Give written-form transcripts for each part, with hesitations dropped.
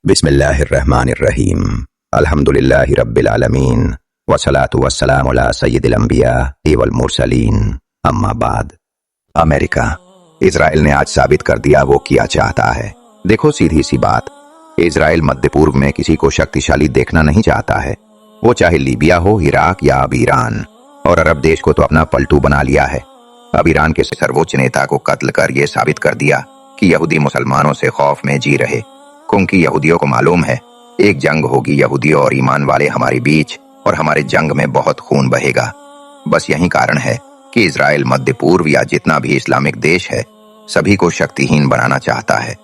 बिस्मिल्लाहिर्रहमानिर्रहीम अल्हम्दुलिल्लाहि रब्बिल आलमीन वस्सलातु वस्सलामु अला सय्यिदिल अंबिया वल मुरसलीन अम्मा बाद। अमेरिका इजराइल ने आज साबित कर दिया वो क्या चाहता है। देखो सीधी सी बात, इजराइल मध्य पूर्व में किसी को शक्तिशाली देखना नहीं चाहता है। वो चाहे लीबिया हो, इराक या अब ईरान, और अरब देश को तो अपना पलटू बना लिया है। अब ईरान के सर्वोच्च नेता को कत्ल कर ये साबित कर दिया कि यहूदी मुसलमानों से खौफ में जी रहे, क्योंकि यहूदियों को मालूम है एक जंग होगी यहूदियों और ईमान वाले हमारे बीच, और हमारे जंग में बहुत खून बहेगा। बस यही कारण है कि इजराइल मध्य पूर्व या जितना भी इस्लामिक देश है सभी को शक्तिहीन बनाना चाहता है।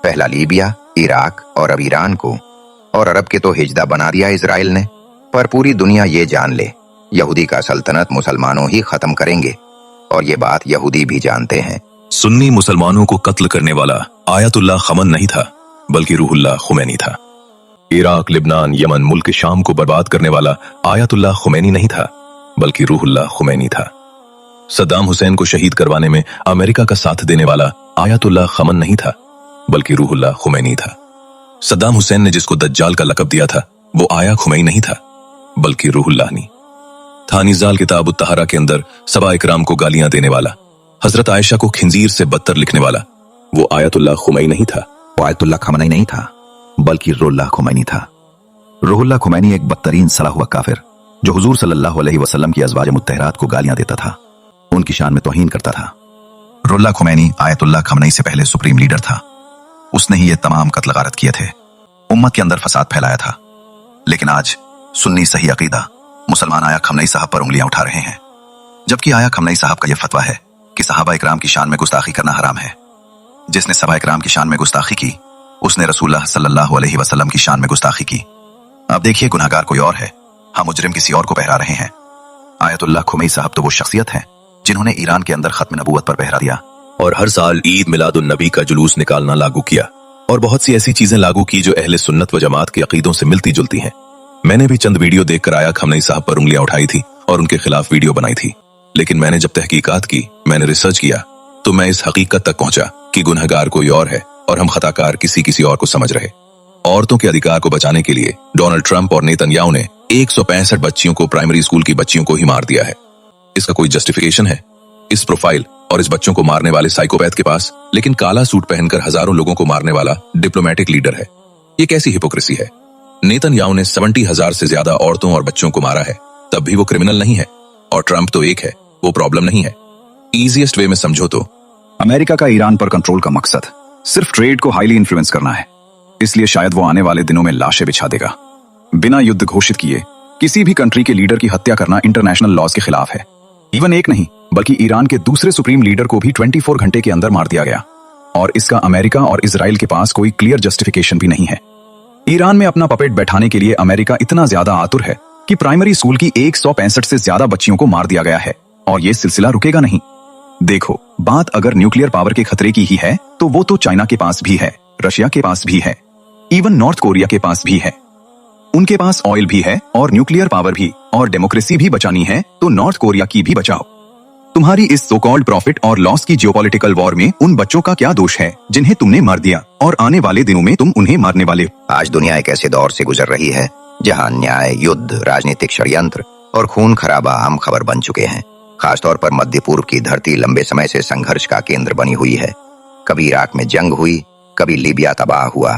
पहला लीबिया, इराक और अब ईरान को, और अरब के तो हिजदा बना दिया इजराइल ने। पर पूरी दुनिया ये जान ले, यहूदी का सल्तनत मुसलमानों ही खत्म करेंगे, और ये बात यहूदी भी जानते हैं। सुन्नी मुसलमानों को कत्ल करने वाला आयतुल्लाह खमन नहीं था, बल्कि रूहुल्लाह खुमैनी था। इराक, लिबनान, यमन, मुल्क शाम को बर्बाद करने वाला आयतुल्लाह खुमैनी नहीं था, बल्कि रूहुल्लाह खुमैनी था। सद्दाम हुसैन को शहीद करवाने में अमेरिका का साथ देने वाला आयतुल्लाह खमन नहीं था, बल्कि रूहुल्लाह खुमैनी था। सद्दाम हुसैन ने जिसको दज्जाल का लक़ब दिया था वो आया खुमैनी नहीं था, बल्कि रूहुल्लाह नहीं था। निज़ाल किताब उत-तहरा के अंदर सबा इकराम को गालियां देने वाला, हजरत आयशा को खिंजीर से बदतर लिखने वाला वो आयतुल्लाह खुमैनी नहीं था, वो आयतुल्लाह खमनी नहीं था, बल्कि रुहुल्लाह खुमैनी था। रुहुल्लाह खुमैनी एक बदतरीन सड़ा हुआ काफिर जो हुजूर सल्लल्लाहु अलैहि वसल्लम की अज़वाज मुत्तहरात को गालियां देता था, उनकी शान में तौहीन करता था। रुहुल्लाह खुमैनी आयतुल्लाह खमनी से पहले सुप्रीम लीडर था। उसने ही ये तमाम कत्ल गारत किए थे, उम्मत के अंदर फसाद फैलाया था। लेकिन आज सुन्नी सही अकीदा मुसलमान आया खमनी साहब पर उंगलियां उठा रहे हैं, जबकि आया खमनी साहब का यह फतवा है कि सहाबा इकराम की शान में गुस्ताखी करना हराम है। जिसने सहाबा इकराम की शान में गुस्ताखी की उसने रसूलुल्लाह सल्लल्लाहु अलैहि वसल्लम की शान में गुस्ताखी की। अब देखिए गुनहगार कोई और है, हम मुजरिम किसी और को पहरा रहे हैं। आयतुल्लाह खुमैनी साहब तो वो शख्सियत हैं जिन्होंने ईरान के अंदर खत्म नबूवत पर पहरा दिया और हर साल ईद मिलादुन नबी का जुलूस निकालना लागू किया, और बहुत सी ऐसी चीजें लागू की जो अहले सुन्नत व जमात के अकीदों से मिलती जुलती हैं। मैंने भी चंद वीडियो देखकर आया खमनी साहब पर उंगलियां उठाई थी और उनके खिलाफ वीडियो बनाई थी। लेकिन मैंने जब तहकीकात की, मैंने रिसर्च किया, तो मैं इस हकीकत तक पहुंचा कि गुनहगार कोई और है और हम खताकार किसी और को समझ रहे। औरतों के अधिकार को बचाने के लिए डोनाल्ड ट्रंप और नेतन्याहू ने 165 बच्चियों को, प्राइमरी स्कूल की बच्चियों को ही मार दिया है। इसका कोई जस्टिफिकेशन है इस प्रोफाइल और इस बच्चों को मारने वाले साइकोपैथ के पास? लेकिन काला सूट पहनकर हजारों लोगों को मारने वाला डिप्लोमेटिक लीडर है। ये कैसी हिपोक्रेसी है? नेतन्याहू ने 70,000 से ज्यादा औरतों और बच्चों को मारा है, तब भी वो क्रिमिनल नहीं है, और ट्रंप तो एक है, वो प्रॉब्लम नहीं है। इजीएस्ट वे में समझो तो अमेरिका का ईरान पर कंट्रोल का मकसद सिर्फ ट्रेड को हाईली इन्फ्लुएंस करना है, इसलिए शायद वो आने वाले दिनों में लाशें बिछा देगा। बिना युद्ध घोषित किए किसी भी कंट्री के लीडर की हत्या करना इंटरनेशनल लॉज के खिलाफ है। इवन एक नहीं बल्कि ईरान के दूसरे सुप्रीम लीडर को भी 24 घंटे के अंदर मार दिया गया, और इसका अमेरिका और इजराइल के पास कोई क्लियर जस्टिफिकेशन भी नहीं है। ईरान में अपना पपेट बैठाने के लिए अमेरिका इतना ज्यादा आतुर है कि प्राइमरी स्कूल की 165 से ज्यादा बच्चियों को मार दिया गया है, और ये सिलसिला रुकेगा नहीं। देखो, बात अगर न्यूक्लियर पावर के खतरे की ही है तो वो तो चाइना के पास भी है, रशिया के पास भी है, इवन नॉर्थ कोरिया के पास भी है। उनके पास ऑयल भी है और न्यूक्लियर पावर भी, और डेमोक्रेसी भी बचानी है तो नॉर्थ कोरिया की भी बचाओ। तुम्हारी इस सो कॉल्ड प्रॉफिट और लॉस की जियोपॉलिटिकल वॉर में उन बच्चों का क्या दोष है जिन्हें तुमने मार दिया, और आने वाले दिनों में तुम उन्हें मारने वाले हो। आज दुनिया एक ऐसे दौर से गुजर रही है जहां न्याय, युद्ध, राजनीतिक षड्यंत्र और खून खराबा आम खबर बन चुके हैं। खासतौर पर मध्य पूर्व की धरती लंबे समय से संघर्ष का केंद्र बनी हुई है। कभी इराक में जंग हुई, कभी लीबिया तबाह हुआ,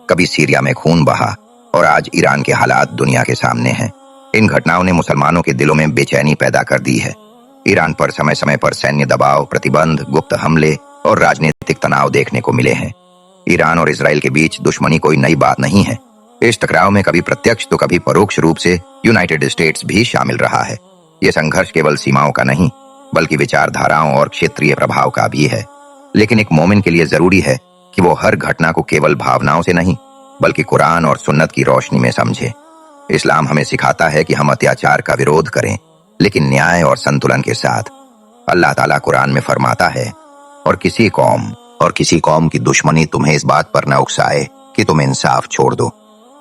कभी सीरिया में खून बहा, और आज ईरान के हालात दुनिया के सामने हैं। इन घटनाओं ने मुसलमानों के दिलों में बेचैनी पैदा कर दी है। ईरान पर समय समय पर सैन्य दबाव, प्रतिबंध, गुप्त हमले और राजनीतिक तनाव देखने को मिले हैं। ईरान और इजराइल के बीच दुश्मनी कोई नई बात नहीं है। इस टकराव में कभी प्रत्यक्ष तो कभी परोक्ष रूप से यूनाइटेड स्टेट्स भी शामिल रहा है। ये संघर्ष केवल सीमाओं का नहीं बल्कि विचारधाराओं और क्षेत्रीय प्रभाव का भी है। लेकिन एक मोमिन के लिए जरूरी है कि वो हर घटना को केवल भावनाओं से नहीं बल्कि कुरान और सुन्नत की रोशनी में समझे। इस्लाम हमें सिखाता है कि हम अत्याचार का विरोध करें, लेकिन न्याय और संतुलन के साथ। अल्लाह ताला कुरान में फरमाता है, और किसी कौम की दुश्मनी तुम्हें इस बात पर न उकसाए कि तुम इंसाफ छोड़ दो।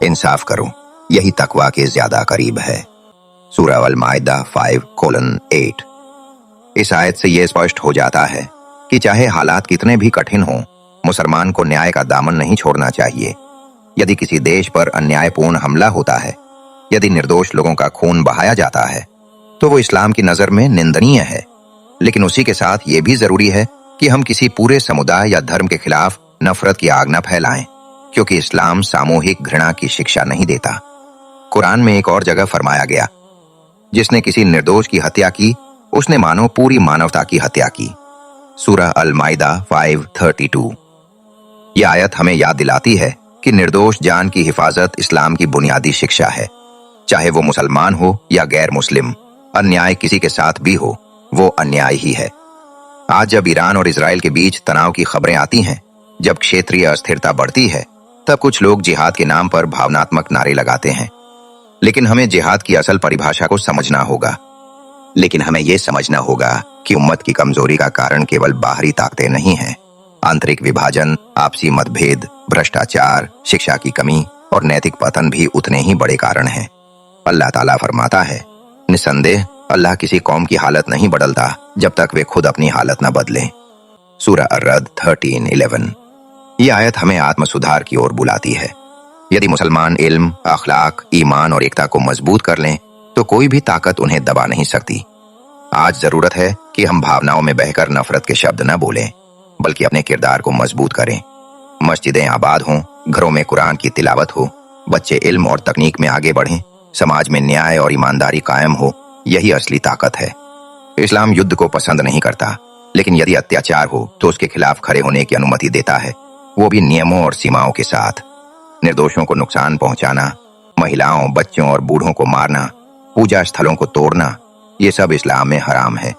इंसाफ करो, यही तकवा के ज्यादा करीब है। सूरह अल-माइदा 5:8। इस आयत से यह स्पष्ट हो जाता है कि चाहे हालात कितने भी कठिन हों, मुसलमान को न्याय का दामन नहीं छोड़ना चाहिए। यदि किसी देश पर अन्यायपूर्ण हमला होता है, यदि निर्दोष लोगों का खून बहाया जाता है, तो वो इस्लाम की नजर में निंदनीय है। लेकिन उसी के साथ ये भी जरूरी है कि हम किसी पूरे समुदाय या धर्म के खिलाफ नफरत की आग न फैलाएं, क्योंकि इस्लाम सामूहिक घृणा की शिक्षा नहीं देता। कुरान में एक और जगह फरमाया गया, जिसने किसी निर्दोष की हत्या की, उसने मानो पूरी मानवता की हत्या की। सूरह अल माइदा 5:32। यह आयत हमें याद दिलाती है कि निर्दोष जान की हिफाजत इस्लाम की बुनियादी शिक्षा है। चाहे वो मुसलमान हो या गैर मुस्लिम, अन्याय किसी के साथ भी हो, वो अन्याय ही है। आज जब ईरान और इजराइल के बीच तनाव की खबरें आती हैं, जब क्षेत्रीय अस्थिरता बढ़ती है, तब कुछ लोग जिहाद के नाम पर भावनात्मक नारे लगाते हैं। लेकिन हमें जिहाद की असल परिभाषा को समझना होगा। लेकिन हमें यह समझना होगा कि उम्मत की कमजोरी का कारण केवल बाहरी ताकतें नहीं हैं। आंतरिक विभाजन, आपसी मतभेद, भ्रष्टाचार, शिक्षा की कमी और नैतिक पतन भी उतने ही बड़े कारण हैं। अल्लाह ताला फरमाता है, निसंदेह अल्लाह किसी कौम की हालत नहीं बदलता जब तक वे खुद अपनी हालत न बदलें। सूरह अर्रद 13:11। यह आयत हमें आत्म सुधार की ओर बुलाती है। यदि मुसलमान इल्म, अखलाक, ईमान और एकता को मजबूत कर लें, तो कोई भी ताकत उन्हें दबा नहीं सकती। आज जरूरत है कि हम भावनाओं में बहकर नफरत के शब्द न बोलें, बल्कि अपने किरदार को मजबूत करें। मस्जिदें आबाद हों, घरों में कुरान की तिलावत हो, बच्चे इल्म और तकनीक में आगे बढ़ें, समाज में न्याय और ईमानदारी कायम हो, यही असली ताकत है। इस्लाम युद्ध को पसंद नहीं करता, लेकिन यदि अत्याचार हो तो उसके खिलाफ खड़े होने की अनुमति देता है, वो भी नियमों और सीमाओं के साथ। निर्दोषों को नुकसान पहुंचाना, महिलाओं, बच्चों और बूढ़ों को मारना, पूजा स्थलों को तोड़ना, ये सब इस्लाम में हराम है।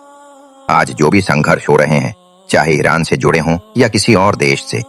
आज जो भी संघर्ष हो रहे हैं, चाहे ईरान से जुड़े हों या किसी और देश से,